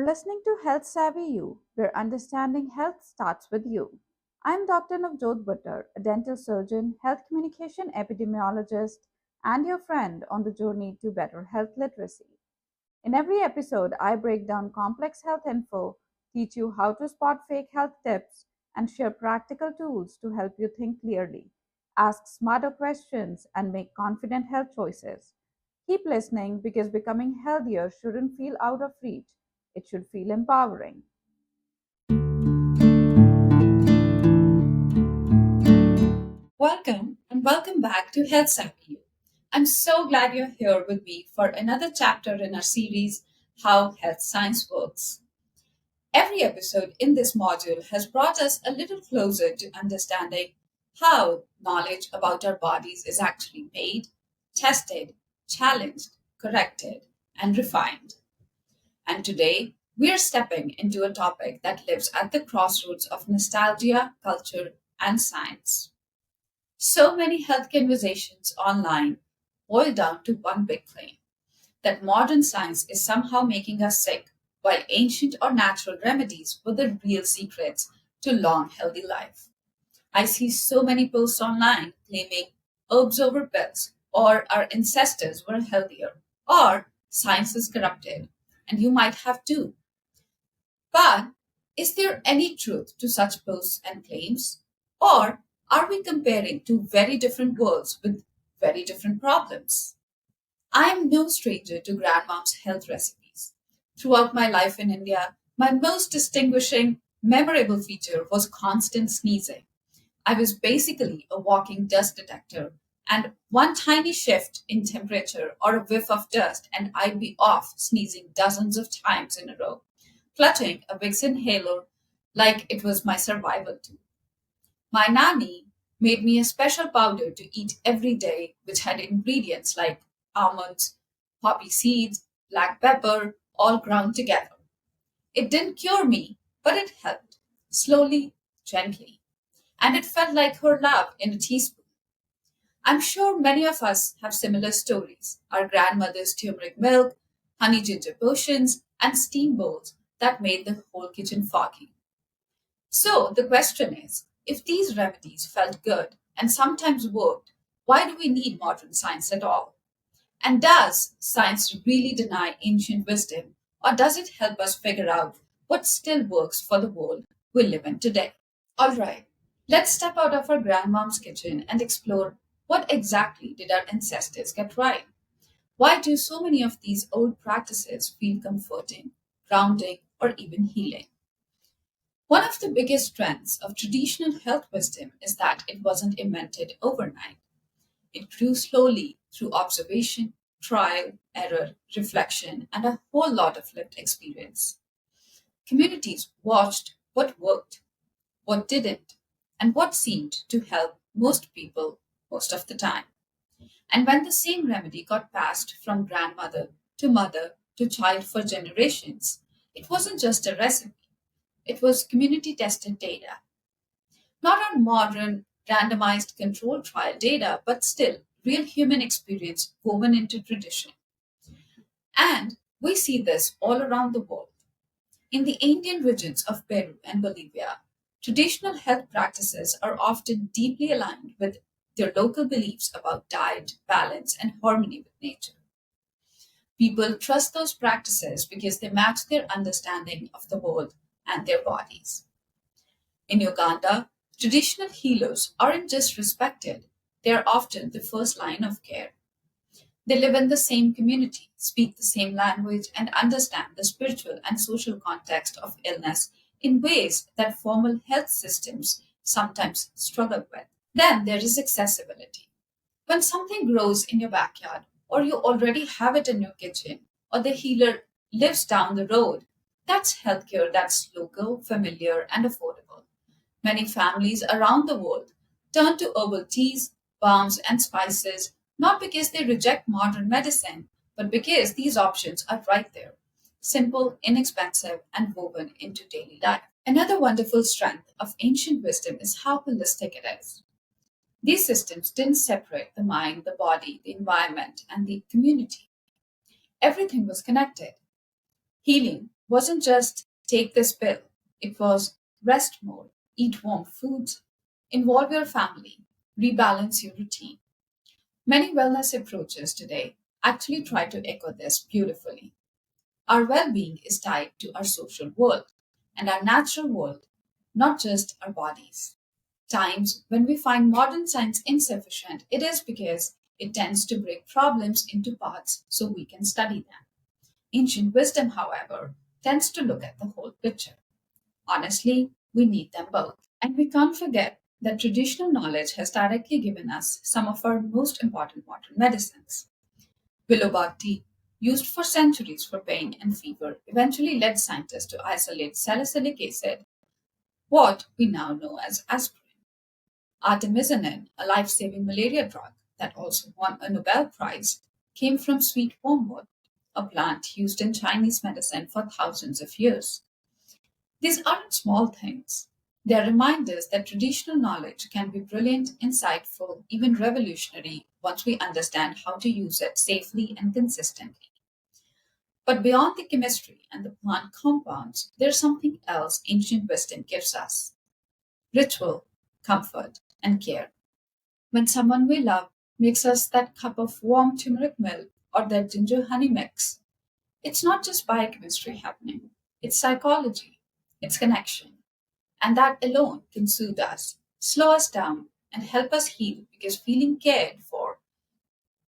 listening to Health Savvy You, where understanding health starts with you. I'm Dr. Navjot Buttar, a dental surgeon, health communication epidemiologist, and your friend on the journey to better health literacy. In every episode, I break down complex health info, teach you how to spot fake health tips, and share practical tools to help you think clearly, ask smarter questions, and make confident health choices. Keep listening because becoming healthier shouldn't feel out of reach, it should feel empowering. Welcome and welcome back to Health Savvy. I'm so glad you're here with me for another chapter in our series, How Health Science Works. Every episode in this module has brought us a little closer to understanding how knowledge about our bodies is actually made, tested, challenged, corrected, and refined. And today, we are stepping into a topic that lives at the crossroads of nostalgia, culture, and science. So many health conversations online boil down to one big claim that modern science is somehow making us sick, while ancient or natural remedies were the real secrets to long, healthy life. I see so many posts online claiming herbs over pills, or our ancestors were healthier, or science is corrupted, and you might have too. But is there any truth to such posts and claims? Or are we comparing two very different worlds with very different problems? I am no stranger to grandmom's health recipes. Throughout my life in India, my most distinguishing, memorable feature was constant sneezing. I was basically a walking dust detector, and one tiny shift in temperature or a whiff of dust, and I'd be off sneezing dozens of times in a row, clutching a Vicks inhaler like it was my survival tool. My nanny made me a special powder to eat every day, which had ingredients like almonds, poppy seeds, black pepper, all ground together. It didn't cure me, but it helped, slowly, gently, and it felt like her love in a teaspoon. I'm sure many of us have similar stories. Our grandmother's turmeric milk, honey ginger potions, and steam bowls that made the whole kitchen foggy. So the question is, if these remedies felt good and sometimes worked, why do we need modern science at all? And does science really deny ancient wisdom, or does it help us figure out what still works for the world we live in today? All right, let's step out of our grandmom's kitchen and explore what exactly did our ancestors get right? Why do so many of these old practices feel comforting, grounding, or even healing? One of the biggest strengths of traditional health wisdom is that it wasn't invented overnight. It grew slowly through observation, trial, error, reflection, and a whole lot of lived experience. Communities watched what worked, what didn't, and what seemed to help most people most of the time. And when the same remedy got passed from grandmother to mother to child for generations, it wasn't just a recipe, it was community tested data. Not on modern randomized control trial data, but still real human experience woven into tradition. And we see this all around the world. In the Andean regions of Peru and Bolivia, traditional health practices are often deeply aligned with their local beliefs about diet, balance, and harmony with nature. People trust those practices because they match their understanding of the world and their bodies. In Uganda, traditional healers aren't just respected, they are often the first line of care. They live in the same community, speak the same language, and understand the spiritual and social context of illness in ways that formal health systems sometimes struggle with. Then there is accessibility. When something grows in your backyard, or you already have it in your kitchen, or the healer lives down the road, that's healthcare that's local, familiar, and affordable. Many families around the world turn to herbal teas, balms, and spices not because they reject modern medicine, but because these options are right there simple, inexpensive, and woven into daily life. Another wonderful strength of ancient wisdom is how holistic it is. These systems didn't separate the mind, the body, the environment, and the community. Everything was connected. Healing wasn't just take this pill, it was rest more, eat warm foods, involve your family, rebalance your routine. Many wellness approaches today actually try to echo this beautifully. Our well being is tied to our social world and our natural world, not just our bodies. Times when we find modern science insufficient, it is because it tends to break problems into parts so we can study them. Ancient wisdom, however, tends to look at the whole picture. Honestly, we need them both. And we can't forget that traditional knowledge has directly given us some of our most important modern medicines. Willow bark tea, used for centuries for pain and fever, eventually led scientists to isolate salicylic acid, what we now know as aspirin. Artemisinin, a life saving malaria drug that also won a Nobel Prize, came from sweet wormwood, a plant used in Chinese medicine for thousands of years. These aren't small things. They are reminders that traditional knowledge can be brilliant, insightful, even revolutionary once we understand how to use it safely and consistently. But beyond the chemistry and the plant compounds, there's something else ancient wisdom gives us: ritual, comfort, and care. When someone we love makes us that cup of warm turmeric milk or that ginger honey mix, it's not just biochemistry happening, it's psychology, it's connection. And that alone can soothe us, slow us down, and help us heal because feeling cared for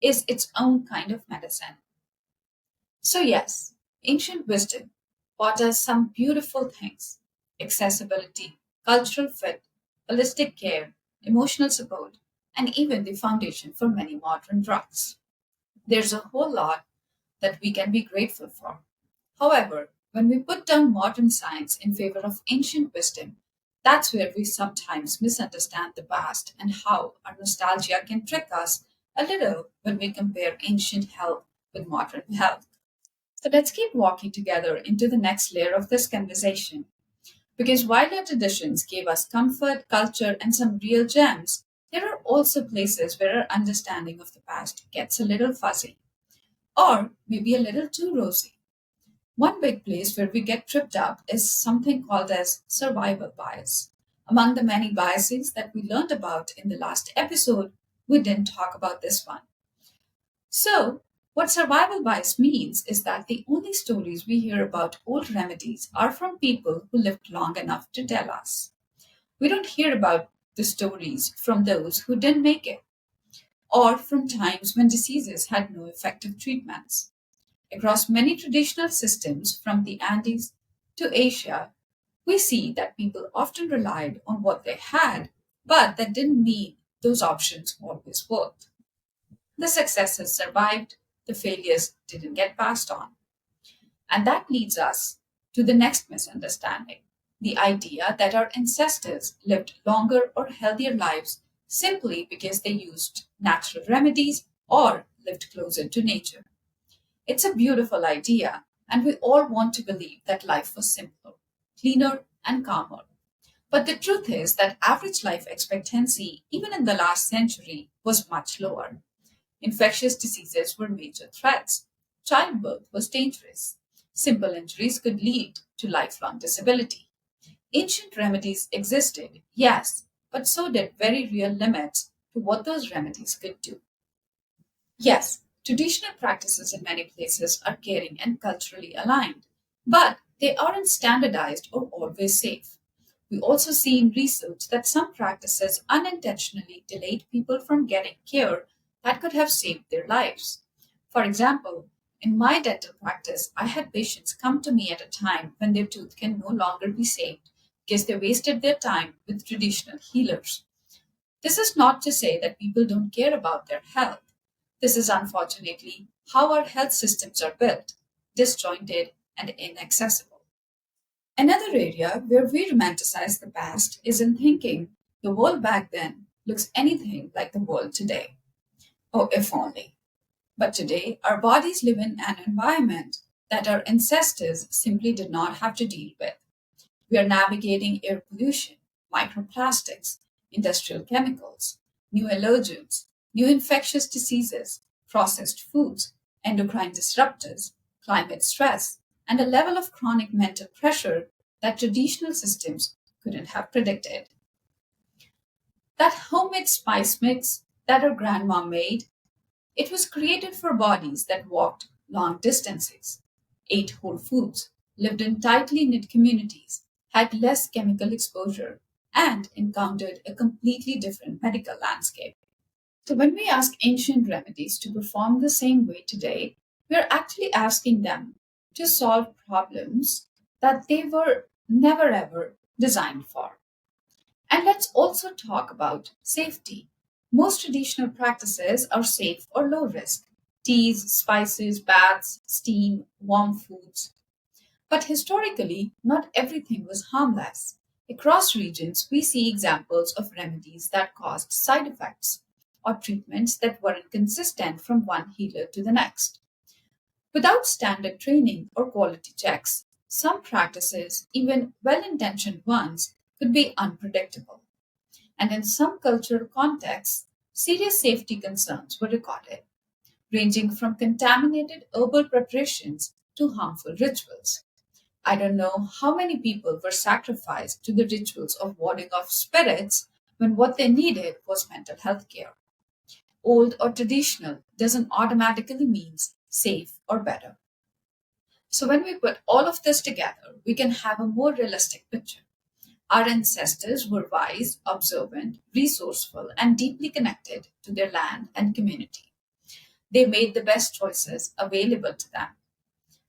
is its own kind of medicine. So, yes, ancient wisdom taught us some beautiful things: accessibility, cultural fit, holistic care, emotional support, and even the foundation for many modern drugs. There's a whole lot that we can be grateful for. However, when we put down modern science in favor of ancient wisdom, that's where we sometimes misunderstand the past and how our nostalgia can trick us a little when we compare ancient health with modern health. So let's keep walking together into the next layer of this conversation. Because while our traditions gave us comfort, culture, and some real gems, there are also places where our understanding of the past gets a little fuzzy, or maybe a little too rosy. One big place where we get tripped up is something called as survival bias. Among the many biases that we learned about in the last episode, we didn't talk about this one. So, what survival bias means is that the only stories we hear about old remedies are from people who lived long enough to tell us. We don't hear about the stories from those who didn't make it, or from times when diseases had no effective treatments. Across many traditional systems, from the Andes to Asia, we see that people often relied on what they had, but that didn't mean those options always worked. The successes survived, the failures didn't get passed on. And that leads us to the next misunderstanding: the idea that our ancestors lived longer or healthier lives simply because they used natural remedies or lived closer to nature. It's a beautiful idea, and we all want to believe that life was simpler, cleaner, and calmer. But the truth is that average life expectancy, even in the last century, was much lower. Infectious diseases were major threats. Childbirth was dangerous. Simple injuries could lead to lifelong disability. Ancient remedies existed, yes, but so did very real limits to what those remedies could do. Yes, traditional practices in many places are caring and culturally aligned, but they aren't standardized or always safe. We also see in research that some practices unintentionally delayed people from getting care that could have saved their lives. For example, in my dental practice, I had patients come to me at a time when their tooth can no longer be saved because they wasted their time with traditional healers. This is not to say that people don't care about their health. This is unfortunately how our health systems are built: disjointed and inaccessible. Another area where we romanticize the past is in thinking the world back then looks anything like the world today. Oh, if only. But today, our bodies live in an environment that our ancestors simply did not have to deal with. We are navigating air pollution, microplastics, industrial chemicals, new allergens, new infectious diseases, processed foods, endocrine disruptors, climate stress. and a level of chronic mental pressure that traditional systems couldn't have predicted. That homemade spice mix that our grandma made, it was created for bodies that walked long distances, ate whole foods, lived in tightly knit communities, had less chemical exposure, and encountered a completely different medical landscape. So, when we ask ancient remedies to perform the same way today, we're actually asking them to solve problems that they were never ever designed for. And let's also talk about safety. Most traditional practices are safe or low risk: teas, spices, baths, steam, warm foods. But historically, not everything was harmless. Across regions, we see examples of remedies that caused side effects or treatments that weren't consistent from one healer to the next. Without standard training or quality checks, some practices, even well intentioned ones, could be unpredictable. And in some cultural contexts, serious safety concerns were recorded, ranging from contaminated herbal preparations to harmful rituals. I don't know how many people were sacrificed to the rituals of warding off spirits when what they needed was mental health care. Old or traditional doesn't automatically mean safe or better. So when we put all of this together, we can have a more realistic picture. Our ancestors were wise, observant, resourceful, and deeply connected to their land and community. They made the best choices available to them,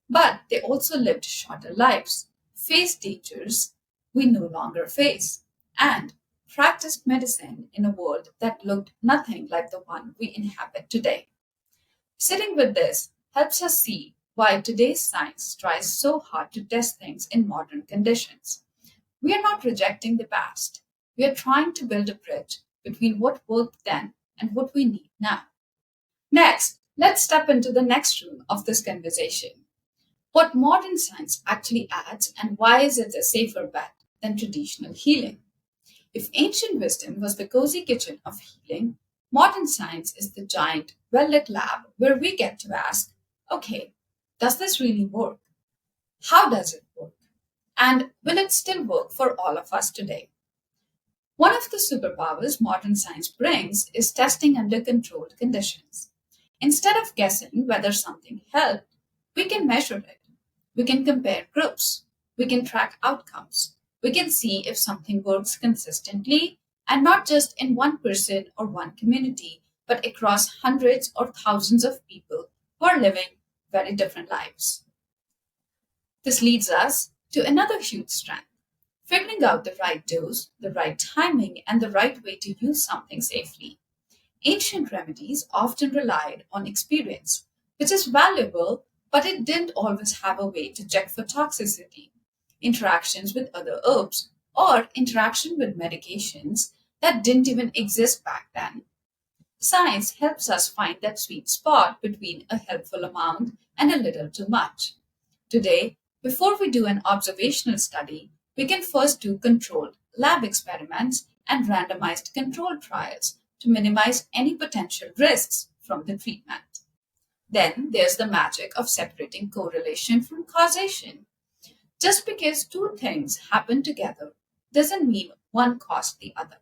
but they also lived shorter lives, faced dangers we no longer face, and practiced medicine in a world that looked nothing like the one we inhabit today. Sitting with this helps us see why today's science tries so hard to test things in modern conditions. We are not rejecting the past. We are trying to build a bridge between what worked then and what we need now. Next, let's step into the next room of this conversation. What modern science actually adds, and why is it a safer bet than traditional healing? If ancient wisdom was the cozy kitchen of healing, modern science is the giant, well lit lab where we get to ask, okay, does this really work? How does it work? And will it still work for all of us today? One of the superpowers modern science brings is testing under controlled conditions. Instead of guessing whether something helped, we can measure it. We can compare groups. We can track outcomes. We can see if something works consistently and not just in one person or one community, but across hundreds or thousands of people who are living very different lives. This leads us to another huge strength: figuring out the right dose, the right timing, and the right way to use something safely. Ancient remedies often relied on experience, which is valuable, but it didn't always have a way to check for toxicity, interactions with other herbs, or interaction with medications that didn't even exist back then. Science helps us find that sweet spot between a helpful amount and a little too much. Today, before we do an observational study, we can first do controlled lab experiments and randomized control trials to minimize any potential risks from the treatment. Then there's the magic of separating correlation from causation. Just because two things happen together doesn't mean one caused the other.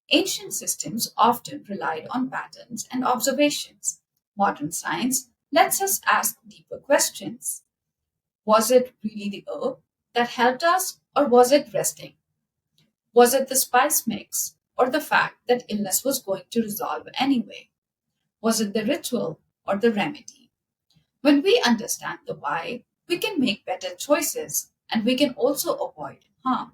Ancient systems often relied on patterns and observations. Modern science lets us ask deeper questions. Was it really the herb that helped us, or was it resting? Was it the spice mix, or the fact that illness was going to resolve anyway? Was it the ritual or the remedy? When we understand the why, we can make better choices and we can also avoid harm.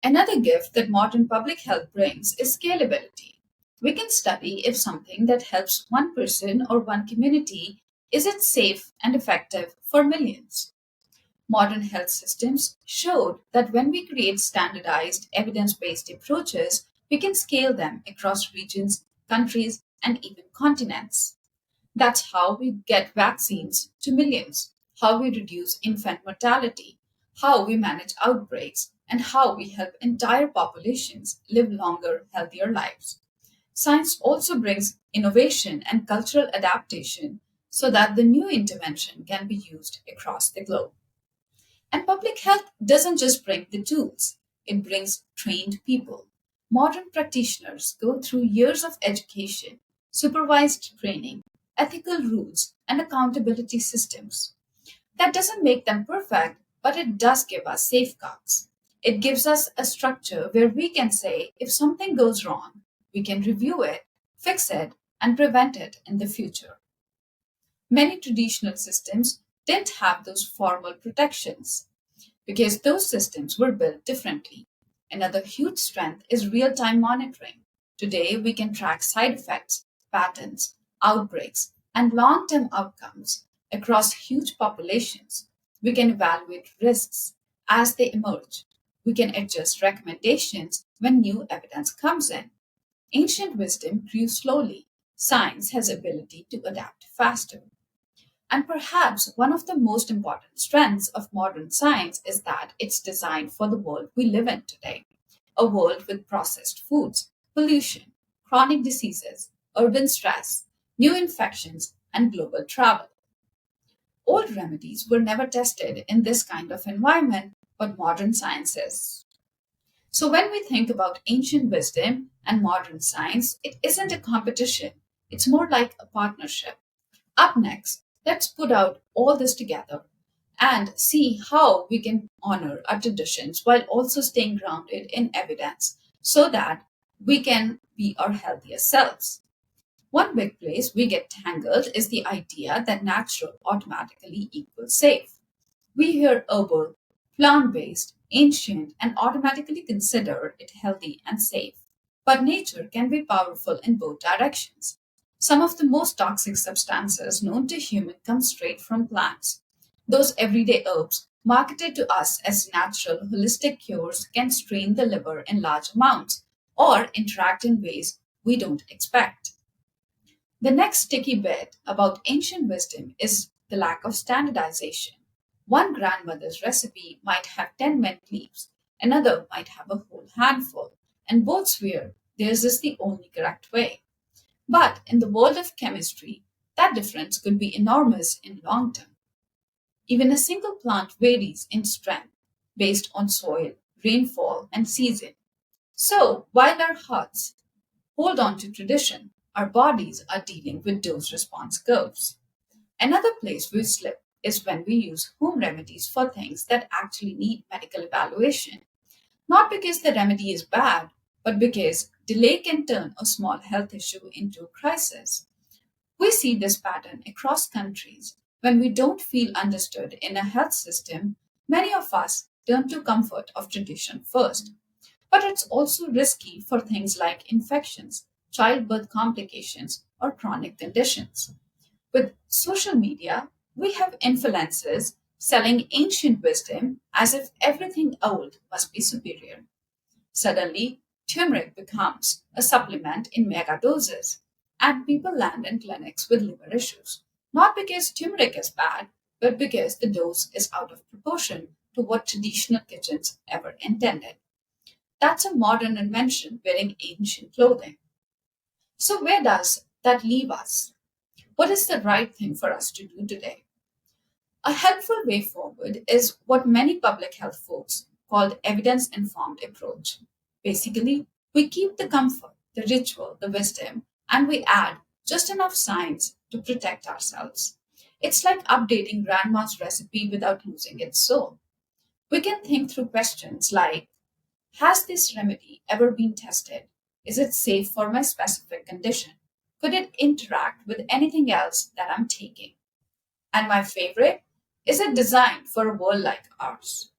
Another gift that modern public health brings is scalability. We can study if something that helps one person or one community is it safe and effective for millions. Modern health systems showed that when we create standardized, evidence based approaches, we can scale them across regions, countries, and even continents. That's how we get vaccines to millions, how we reduce infant mortality, how we manage outbreaks, and how we help entire populations live longer, healthier lives. Science also brings innovation and cultural adaptation. so that the new intervention can be used across the globe. And public health doesn't just bring the tools, it brings trained people. Modern practitioners go through years of education, supervised training, ethical rules, and accountability systems. That doesn't make them perfect, but it does give us safeguards. It gives us a structure where we can say if something goes wrong, we can review it, fix it, and prevent it in the future. Many traditional systems didn't have those formal protections because those systems were built differently. Another huge strength is real time monitoring. Today, we can track side effects, patterns, outbreaks, and long term outcomes across huge populations. We can evaluate risks as they emerge. We can adjust recommendations when new evidence comes in. Ancient wisdom grew slowly. Science has ability to adapt faster. And perhaps one of the most important strengths of modern science is that it's designed for the world we live in today, a world with processed foods, pollution, chronic diseases, urban stress, new infections, and global travel. Old remedies were never tested in this kind of environment, but modern science is. So when we think about ancient wisdom and modern science, it isn't a competition, it's more like a partnership. Up next, let's put out all this together and see how we can honor our traditions while also staying grounded in evidence so that we can be our healthiest selves. One big place we get tangled is the idea that natural automatically equals safe. We hear herbal, plant based, ancient, and automatically consider it healthy and safe. But nature can be powerful in both directions. Some of the most toxic substances known to humans come straight from plants. Those everyday herbs, marketed to us as natural, holistic cures, can strain the liver in large amounts or interact in ways we don't expect. The next sticky bit about ancient wisdom is the lack of standardization. One grandmother's recipe might have 10 mint leaves, another might have a whole handful, and both swear theirs is the only correct way. But in the world of chemistry, that difference could be enormous in long term. Even a single plant varies in strength based on soil, rainfall, and season. So, while our hearts hold on to tradition, our bodies are dealing with dose response curves. Another place we slip is when we use home remedies for things that actually need medical evaluation. Not because the remedy is bad, but because delay can turn a small health issue into a crisis. We see this pattern across countries. When we don't feel understood in a health system, many of us turn to comfort of tradition first. But it's also risky for things like infections, childbirth complications, or chronic conditions. With social media, we have influencers selling ancient wisdom as if everything old must be superior. Suddenly, turmeric becomes a supplement in mega doses, and people land in clinics with liver issues. Not because turmeric is bad, but because the dose is out of proportion to what traditional kitchens ever intended. That's a modern invention wearing ancient clothing. So, where does that leave us? What is the right thing for us to do today? A helpful way forward is what many public health folks call evidence informed approach. Basically, we keep the comfort, the ritual, the wisdom, and we add just enough science to protect ourselves. It's like updating grandma's recipe without losing its soul. We can think through questions like: has this remedy ever been tested? Is it safe for my specific condition? Could it interact with anything else that I'm taking? And my favorite, is it designed for a world like ours?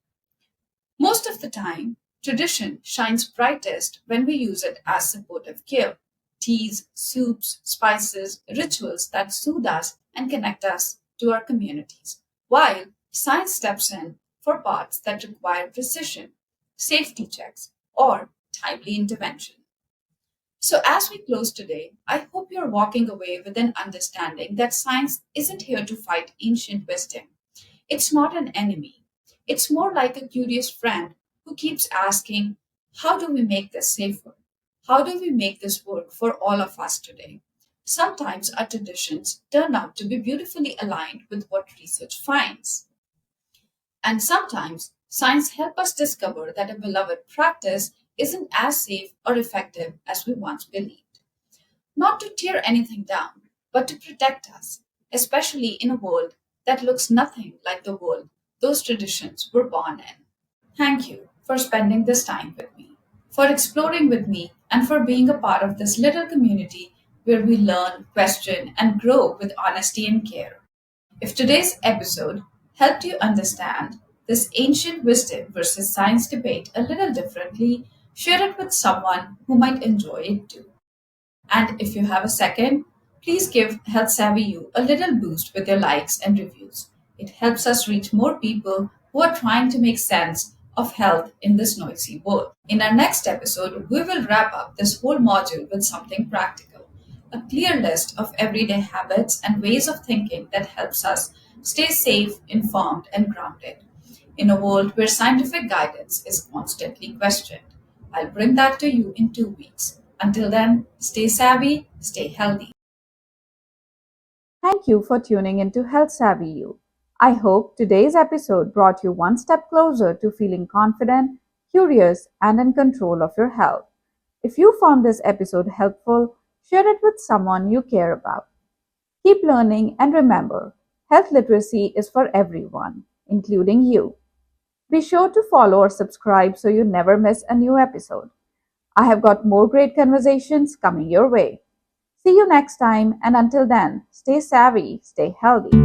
Most of the time, tradition shines brightest when we use it as supportive care. Teas, soups, spices, rituals that soothe us and connect us to our communities. While science steps in for parts that require precision, safety checks, or timely intervention. So, as we close today, I hope you're walking away with an understanding that science isn't here to fight ancient wisdom. It's not an enemy. It's more like a curious friend who keeps asking, how do we make this safer? How do we make this work for all of us today? Sometimes our traditions turn out to be beautifully aligned with what research finds. And sometimes science helps us discover that a beloved practice isn't as safe or effective as we once believed. Not to tear anything down, but to protect us, especially in a world that looks nothing like the world those traditions were born in. Thank you for spending this time with me, for exploring with me, and for being a part of this little community where we learn, question, and grow with honesty and care. If today's episode helped you understand this ancient wisdom versus science debate a little differently, share it with someone who might enjoy it too. And if you have a second, please give Health Savvy You a little boost with your likes and reviews. It helps us reach more people who are trying to make sense of health in this noisy world. In our next episode, we will wrap up this whole module with something practical, a clear list of everyday habits and ways of thinking that helps us stay safe, informed, and grounded in a world where scientific guidance is constantly questioned. I'll bring that to you in 2 weeks. Until then, stay savvy, stay healthy. Thank you for tuning into Health Savvy You. I hope today's episode brought you one step closer to feeling confident, curious, and in control of your health. If you found this episode helpful, share it with someone you care about. Keep learning and remember, health literacy is for everyone, including you. Be sure to follow or subscribe so you never miss a new episode. I have got more great conversations coming your way. See you next time, and until then, stay savvy, stay healthy.